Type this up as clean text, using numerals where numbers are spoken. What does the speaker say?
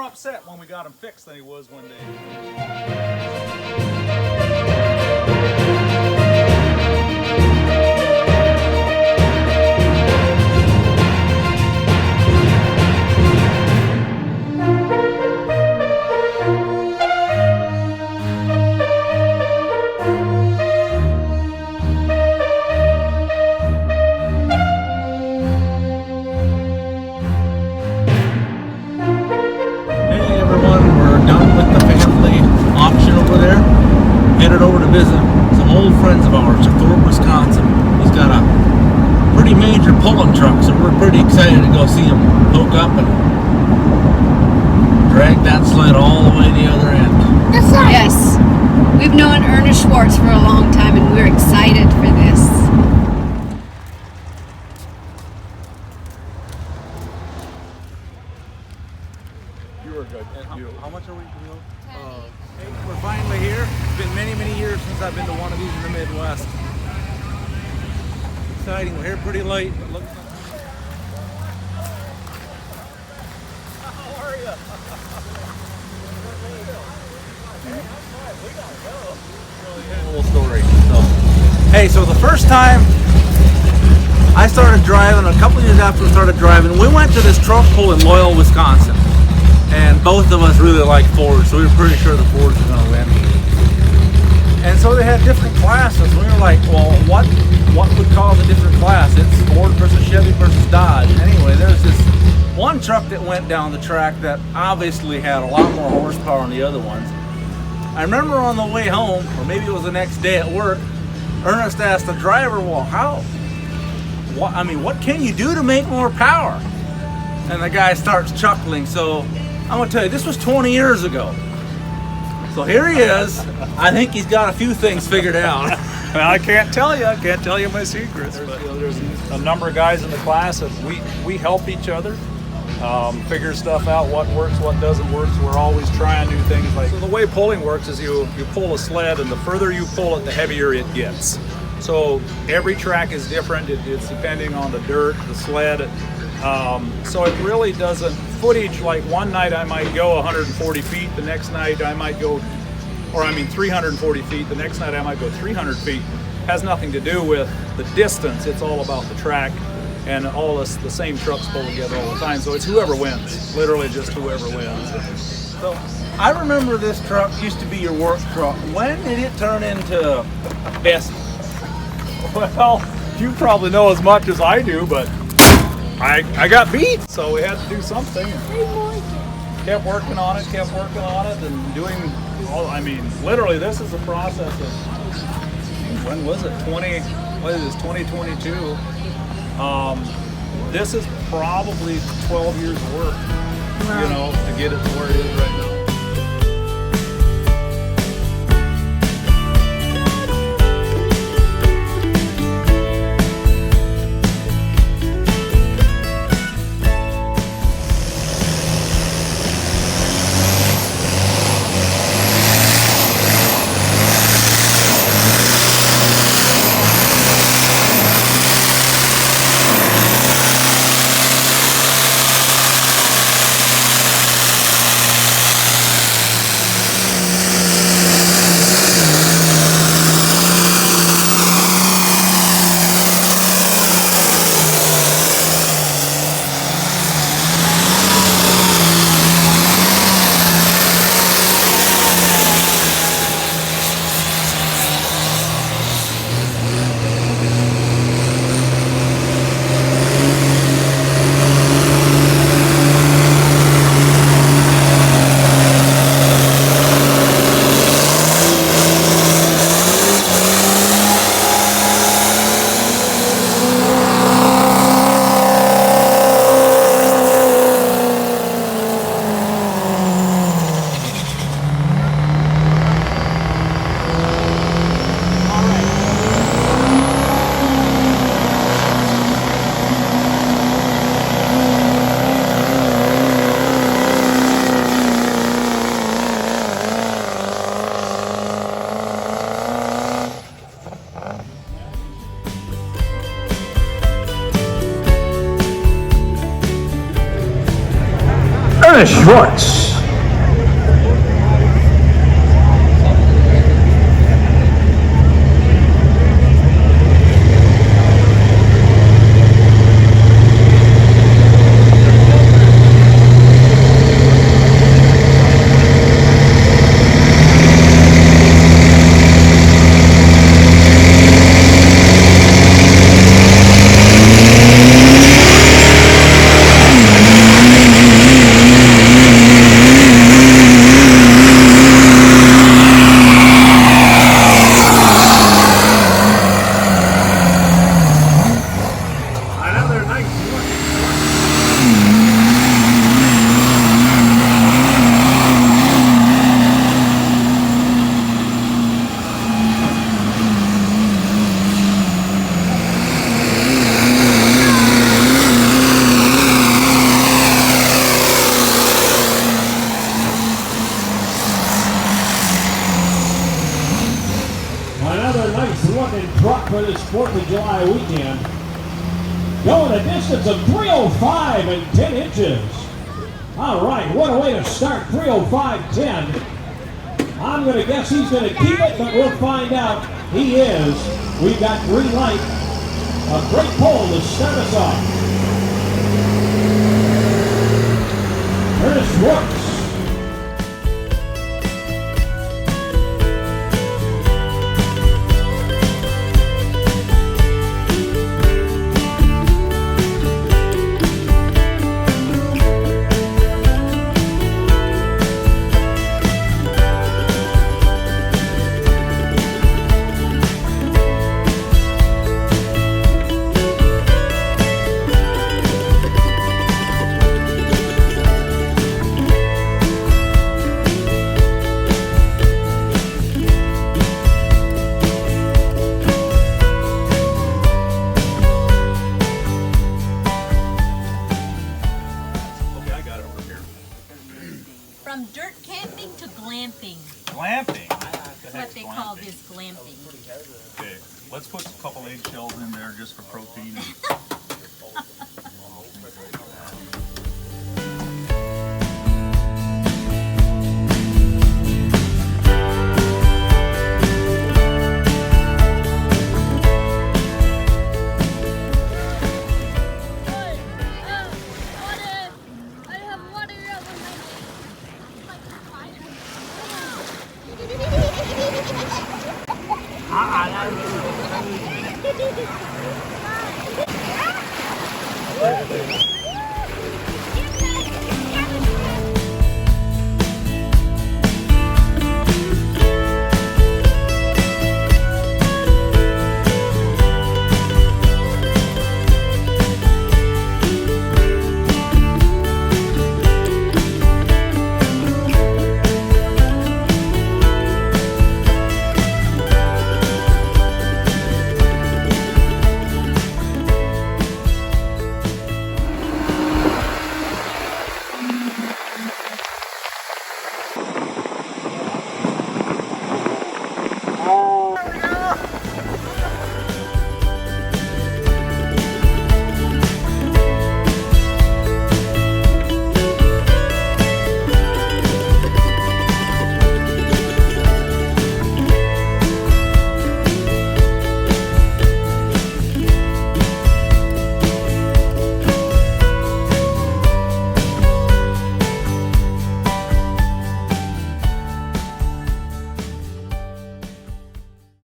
upset when we got him fixed than he was one day. Headed over to visit some old friends of ours in Thorp, Wisconsin. He's got a pretty major pulling truck, so we're pretty excited to go see him hook up and drag that sled all the way to the other end. Yes, we've known Ernest Schwartz for a long time, and we're excited for this. You were good. How much are we? We're finally here. It's been many, many years since I've been to one of these in the Midwest. Exciting. We're here pretty late, but look. How are you? Little story. Hey, so the first time I started driving, a couple of years after we started driving, we went to this truck pull in Loyal, Wisconsin. And both of us really like Fords, so we were pretty sure the Fords were going to win. And so they had different classes. We were like, well, what would cause a different class? It's Ford versus Chevy versus Dodge. Anyway, there's this one truck that went down the track that obviously had a lot more horsepower than the other ones. I remember on the way home, or maybe it was the next day at work, Ernest asked the driver, well, what can you do to make more power? And the guy starts chuckling. So I'm gonna tell you, this was 20 years ago. So here he is. I think he's got a few things figured out. Well, I can't tell you my secrets. But there's a number of guys in the class that we help each other figure stuff out, what works, what doesn't work. So we're always trying new things. So the way pulling works is you pull a sled, and the further you pull it, the heavier it gets. So every track is different. It's depending on the dirt, the sled. So it really doesn't, footage, like one night I might go 140 feet, the next night I might go, 340 feet, the next night I might go 300 feet. Has nothing to do with the distance, it's all about the track, and all the same trucks pull together all the time, so it's whoever wins, literally just whoever wins. So I remember this truck used to be your work truck. When did it turn into best? Well, you probably know as much as I do, but I got beat, so we had to do something. Kept working on it, and doing all, literally this is a process of, when was it, 2022. This is probably 12 years of work, to get it to where it is right now. Schwartz. for this 4th of July weekend. Going a distance of 3:05 and 10 inches. All right, what a way to start, 3:05.10. I'm going to guess he's going to keep it, but we'll find out. He is. We've got green light. A great pole to start us off. Ernest Schwartz. From dirt camping to glamping. Glamping. That's what they call this, glamping. Okay, let's put a couple eggshells in there just for protein.